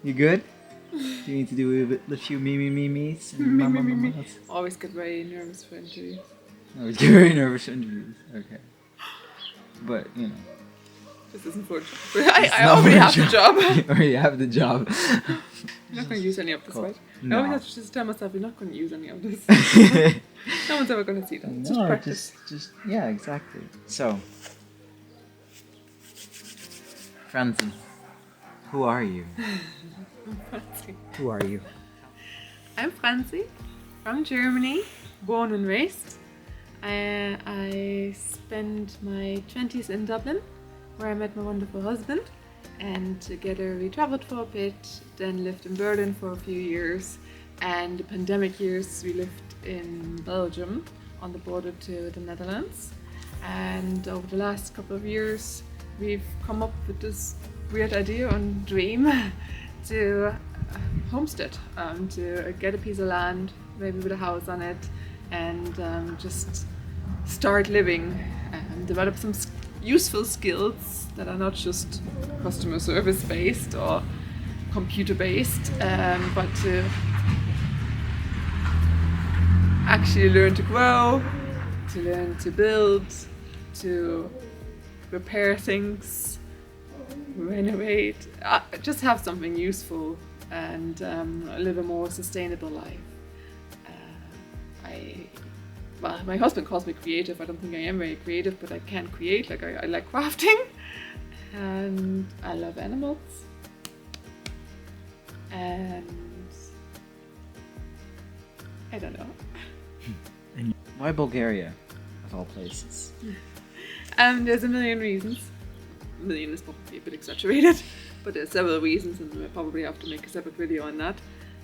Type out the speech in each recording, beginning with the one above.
You good? Do you need to do a few me's and Me, mama me, me, me. mamas? Always get very nervous for interviews. I was very nervous for interviews. Okay. But, you know. This isn't for a job. It's I not already for a have the job. You already have the job. I'm not going to use any of this, Cool. right? No. I always have to just tell myself you're not going to use any of this. No one's ever going to see that. It's just No, practice. just yeah, exactly. So, Franzi, who are you? Franzi. Who are you? I'm Franzi from Germany, born and raised. I spent my 20s in Dublin, where I met my wonderful husband, and together we traveled for a bit, then lived in Berlin for a few years, and the pandemic years we lived in Belgium on the border to the Netherlands. And over the last couple of years we've come up with this weird idea and dream to homestead, to get a piece of land, maybe with a house on it, and just start living and develop some useful skills that are not just customer service based or computer based, but to actually learn to grow, to learn to build, to repair things, renovate, just have something useful and live a more sustainable life. Well, my husband calls me creative. I don't think I am very creative, but I can create. Like I like crafting, and I love animals, and I don't know. And why Bulgaria, of all places? There's a million reasons. A million is probably a bit exaggerated, but there's several reasons, and we'll probably have to make a separate video on that.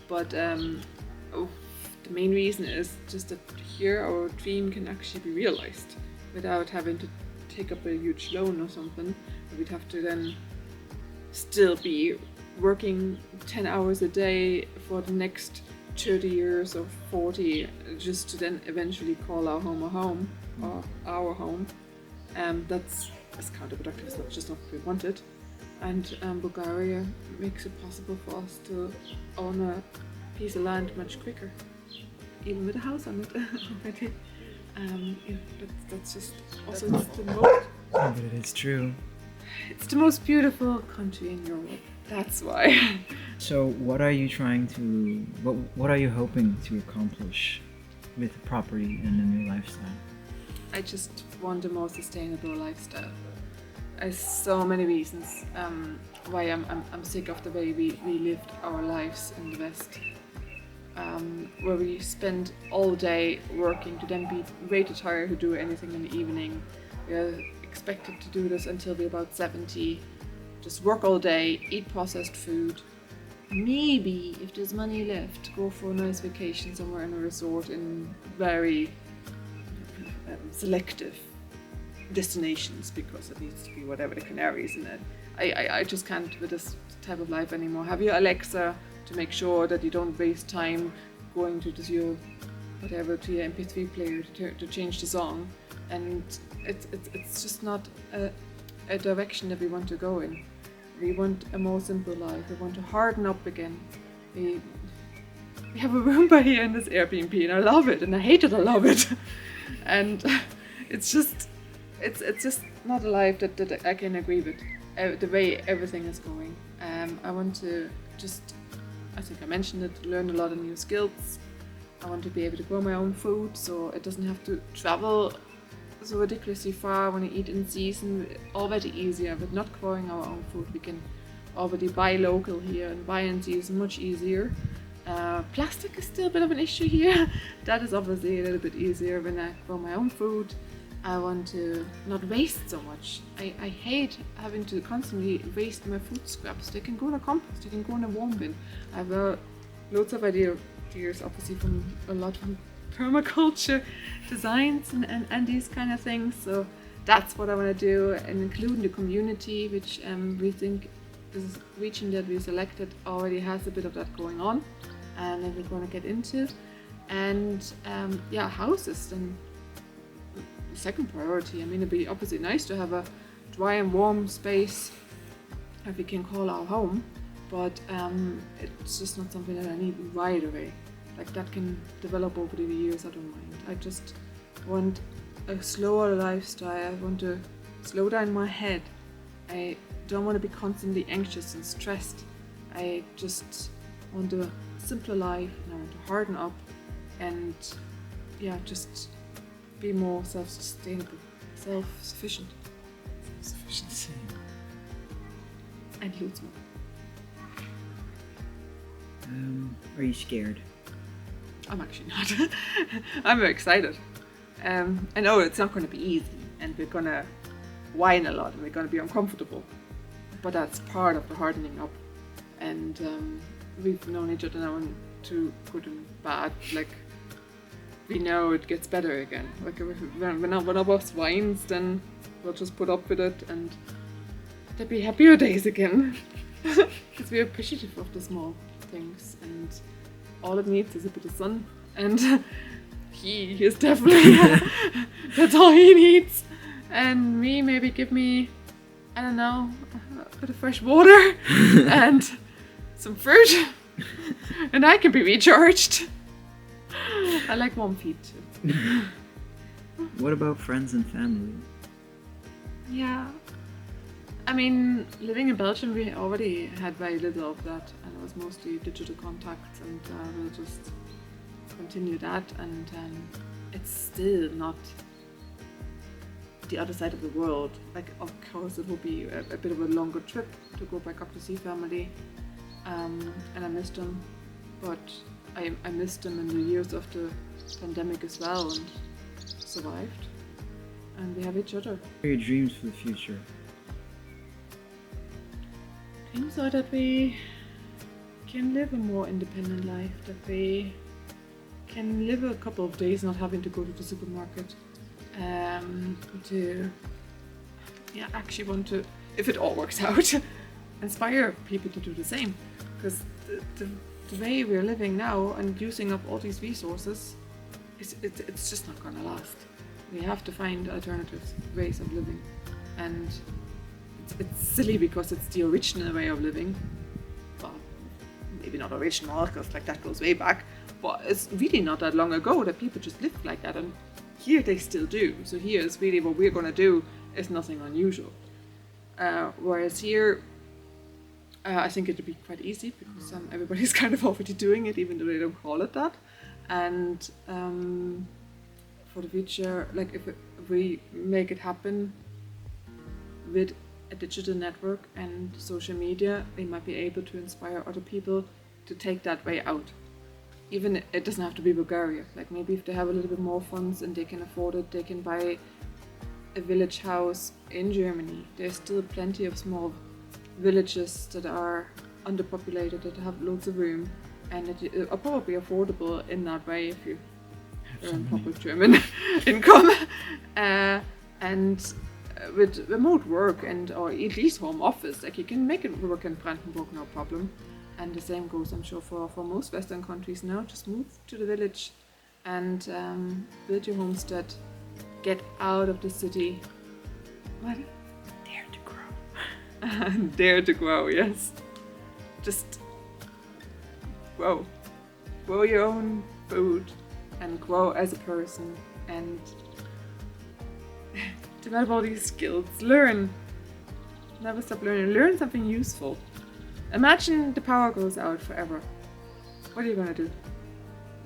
But the main reason is just that here our dream can actually be realized without having to take up a huge loan or something. We'd have to then still be working 10 hours a day for the next 30 years or 40 just to then eventually call our home a home or our home. That's counterproductive. It's not just not what we wanted. And Bulgaria makes it possible for us to own a piece of land much quicker, even with a house on it already. That's just also it's the most. But it is true. It's the most beautiful country in Europe. That's why. So, what are you trying to? What are you hoping to accomplish with the property and the new lifestyle? I just want a more sustainable lifestyle. There's so many reasons why I'm sick of the way we lived our lives in the West. Where we spend all day working to then be way too tired to do anything in the evening. We are expected to do this until we're about 70. Just work all day, eat processed food. Maybe, if there's money left, go for a nice vacation somewhere in a resort in very selective destinations, because it needs to be whatever the Canaries in it. I just can't with this type of life anymore. Have your Alexa to make sure that you don't waste time going to your whatever to your MP3 player to change the song, and it's just not a direction that we want to go in. We want a more simple life. We want to harden up again. We have a room by here in this Airbnb, and I love it, and I hate it. I love it, and it's just not a life that I can agree with. The way everything is going. I want to just, I think I mentioned it, learn a lot of new skills. I want to be able to grow my own food, so it doesn't have to travel so ridiculously far when I eat in season. Already easier, but not growing our own food. We can already buy local here, and buy in season much easier. Plastic is still a bit of an issue here. That is obviously a little bit easier when I grow my own food. I want to not waste so much. I hate having to constantly waste my food scraps. They can go in a compost, they can go in a warm bin. I have loads of ideas, obviously from a lot from permaculture designs and these kind of things. So that's what I want to do, and including the community, which we think this region that we selected already has a bit of that going on, and then we're going to get into. And houses then. Second priority. I mean, it'd be obviously nice to have a dry and warm space that we can call our home, but it's just not something that I need right away. Like that can develop over the years, I don't mind. I just want a slower lifestyle. I want to slow down my head. I don't want to be constantly anxious and stressed. I just want a simpler life, and I want to harden up and just be more self-sustainable, self-sufficient. Self-sufficiency. And lose more. Are you scared? I'm actually not. I'm very excited. I know it's not going to be easy, and we're going to whine a lot, and we're going to be uncomfortable. But that's part of the hardening up. And we've known each other now through good and bad. Like, we know it gets better again. Like, when one of us whines, then we'll just put up with it, and there'll be happier days again. Because we're appreciative of the small things, and all it needs is a bit of sun, and he is definitely that's all he needs. And me, maybe give me, I don't know, a bit of fresh water and some fruit, and I can be recharged. I like warm feet too. What about friends and family? Yeah, I mean, living in Belgium, we already had very little of that, and it was mostly digital contacts, and we'll just continue that. And it's still not the other side of the world. Like, of course, it will be a bit of a longer trip to go back up to see family, and I missed them, but I missed them in the years of the pandemic as well, and survived. And we have each other. What are your dreams for the future? Dreams are that we can live a more independent life, that we can live a couple of days not having to go to the supermarket, actually want to, if it all works out, inspire people to do the same. Because the way we're living now and using up all these resources, it's just not gonna last. We have to find alternative ways of living, and it's silly because it's the original way of living. Well, maybe not original, because like that goes way back, but it's really not that long ago that people just lived like that, and here they still do. So here is really what we're gonna do is nothing unusual. Whereas here, I think it'd be quite easy because everybody's kind of already doing it, even though they don't call it that. And for the future, like if we make it happen with a digital network and social media, we might be able to inspire other people to take that way out. Even it doesn't have to be Bulgaria. Like maybe if they have a little bit more funds and they can afford it, they can buy a village house in Germany. There's still plenty of small villages that are underpopulated, that have loads of room, and it are probably affordable in that way if you earn proper German income. And with remote work or at least home office, like you can make it work in Brandenburg, no problem. And the same goes, I'm sure, for most Western countries now. Just move to the village and build your homestead. Get out of the city. What? Dare to grow. Dare to grow, yes. Just grow. Grow your own food and grow as a person and develop all these skills. Learn. Never stop learning. Learn something useful. Imagine the power goes out forever. What are you gonna do?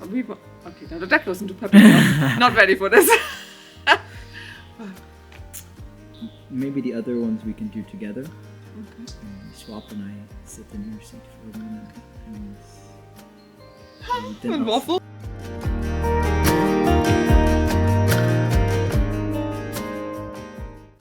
Okay, now that goes into puppy. Not ready for this. Maybe the other ones we can do together. Okay. Swap and I sit in your seat for a minute and And waffle.